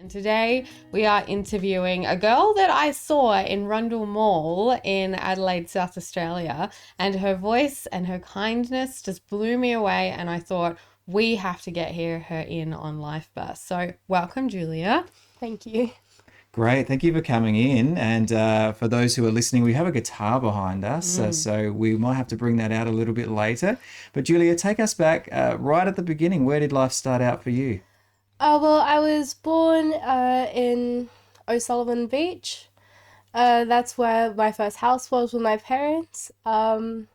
And today we are interviewing a girl that I saw in Rundle Mall in Adelaide, South Australia, and her voice and her kindness just blew me away, and I thought we have to get her in on Life Bus. So welcome, Julia. Thank you. Great. Thank you for coming in. And for those who are listening, we have a guitar behind us, so we might have to bring that out a little bit later. But Julia, take us back right at the beginning. Where did life start out for you? Well, I was born in O'Sullivan Beach. That's where my first house was with my parents. And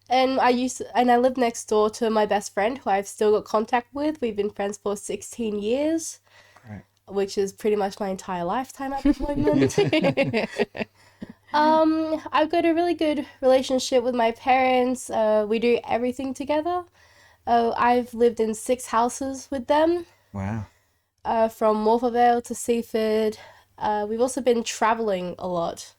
I lived next door to my best friend, who I've still got contact with. We've been friends for 16 years. Great. Which is pretty much my entire lifetime at the moment. I've got a really good relationship with my parents. We do everything together. I've lived in 6 houses with them. Wow. From Morphettville to Seaford. We've also been traveling a lot.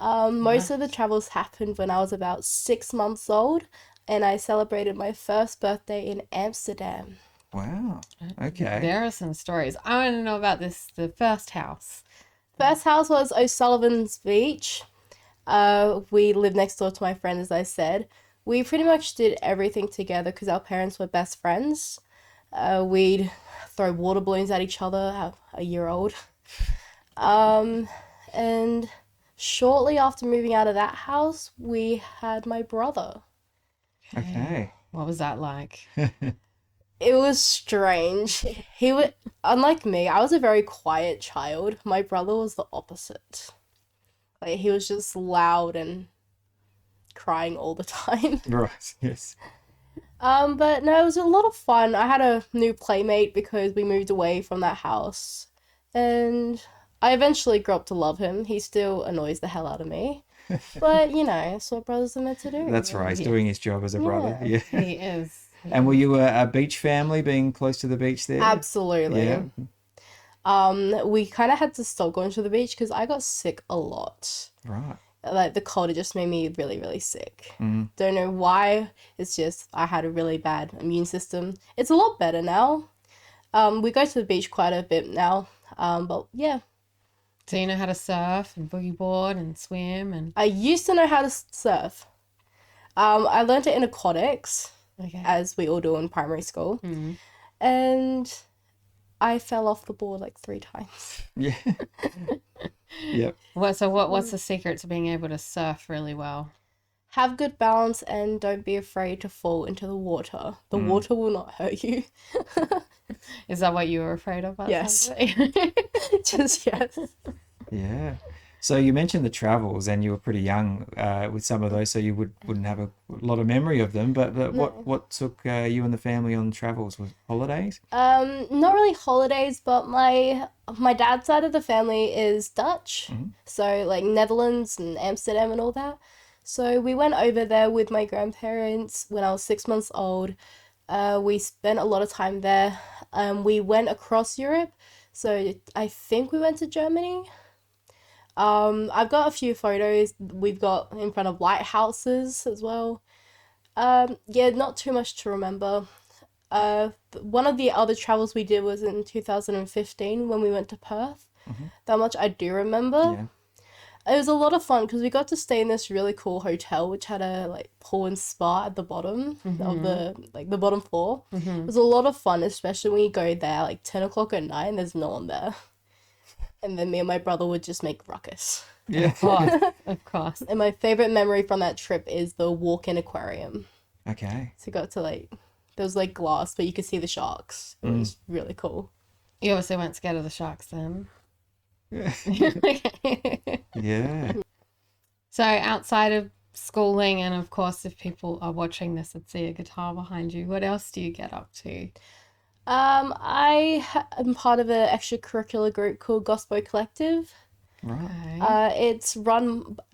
Most of the travels happened when I was about 6 months old, and I celebrated my first birthday in Amsterdam. Wow. Okay. There are some stories. I want to know about the first house. First house was O'Sullivan's Beach. We lived next door to my friend, as I said. We pretty much did everything together because our parents were best friends. We'd throw water balloons at each other, a year old. And shortly after moving out of that house, we had my brother. Okay. What was that like? It was strange. Unlike me, I was a very quiet child. My brother was the opposite. Like, he was just loud and crying all the time. Right. Yes. But no, it was a lot of fun. I had a new playmate because we moved away from that house. And I eventually grew up to love him. He still annoys the hell out of me. But, that's what brothers are meant to do. That's right. He's doing his job as a brother. Yeah. He is. And were you a beach family, being close to the beach there? Absolutely. Yeah. We kind of had to stop going to the beach because I got sick a lot. Right. Like, the cold, it just made me really, really sick. Mm. Don't know why. It's just I had a really bad immune system. It's a lot better now. We go to the beach quite a bit now. But yeah. So you know how to surf and boogie board and swim and... I used to know how to surf. I learned it in aquatics, as we all do in primary school. Mm-hmm. And I fell off the board like 3 times. Yeah. Yep. What's the secret to being able to surf really well? Have good balance and don't be afraid to fall into the water. The water will not hurt you. Is that what you were afraid of? Yes. Just yes. Yeah. So you mentioned the travels, and you were pretty young with some of those, so you wouldn't have a lot of memory of them. But what took you and the family on travels? Was holidays? Not really holidays, but my dad's side of the family is Dutch, so like Netherlands and Amsterdam and all that. So we went over there with my grandparents when I was 6 months old. We spent a lot of time there. We went across Europe, so I think we went to Germany. I've got a few photos we've got in front of lighthouses as well. Yeah, not too much to remember. One of the other travels we did was in 2015 when we went to Perth. That much I do remember. Yeah. It was a lot of fun because we got to stay in this really cool hotel which had a pool and spa at the bottom of the bottom floor. It was a lot of fun, especially when you go there like 10 o'clock at night and there's no one there. And then me and my brother would just make ruckus. Yeah. Of course. And my favorite memory from that trip is the walk-in aquarium. Okay. So we got to there was glass, but you could see the sharks. It was really cool. You obviously weren't scared of the sharks then. Yeah. So outside of schooling, and of course if people are watching this and see a guitar behind you, what else do you get up to? I am part of an extracurricular group called Gospel Collective. Right. Okay. It's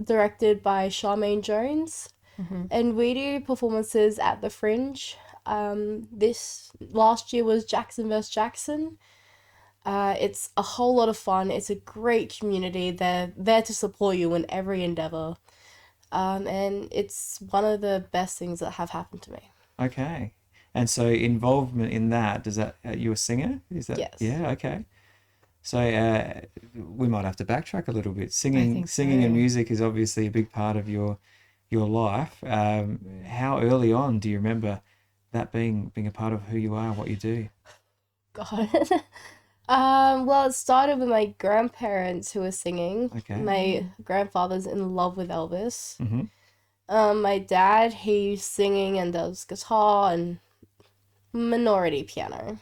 directed by Charmaine Jones, and we do performances at the Fringe. This last year was Jackson vs. Jackson. It's a whole lot of fun. It's a great community. They're there to support you in every endeavor. And it's one of the best things that have happened to me. Okay. And so involvement in that, does that, you a singer? Is that? Yes. Yeah, okay. So we might have to backtrack a little bit. think Singing so. and music is obviously a big part of your life. How early on do you remember that being a part of who you are, what you do? God. Well, it started with my grandparents who were singing. Okay. My grandfather's in love with Elvis. Mm-hmm. My dad, he's singing and does guitar and minority piano.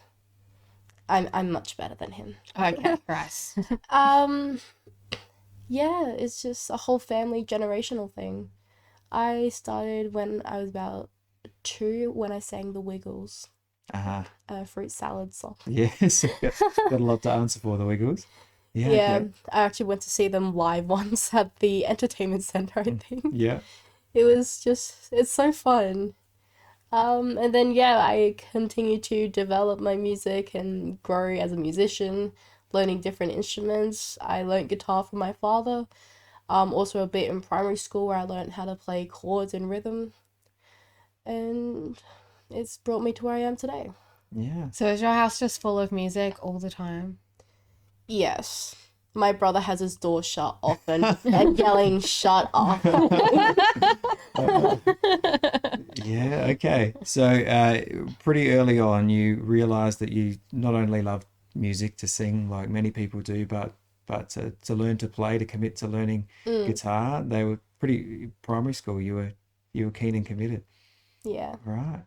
I'm much better than him. Okay, right. Um, yeah, it's just a whole family generational thing. I started when I was about 2 when I sang the Wiggles, Uh-huh. fruit salad song. Yes. Got a lot to answer for, the Wiggles. Yeah. Yeah, Okay. I actually went to see them live once at the entertainment center, I think. Yeah. It's so fun. And then yeah, I continue to develop my music and grow as a musician, learning different instruments. I learned guitar from my father. Also a bit in primary school where I learned how to play chords and rhythm, and it's brought me to where I am today. Yeah. So is your house just full of music all the time? Yes. My brother has his door shut often and yelling, "Shut up." Yeah, okay. So pretty early on, you realized that you not only loved music to sing, like many people do, but to learn to play, to commit to learning guitar. They were pretty primary school. You were keen and committed, Yeah. right?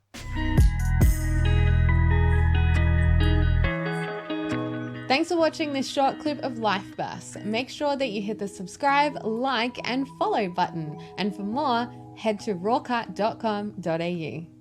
Thanks for watching this short clip of Life Bursts. Make sure that you hit the subscribe, like, and follow button. And for more, head to rawcut.com.au.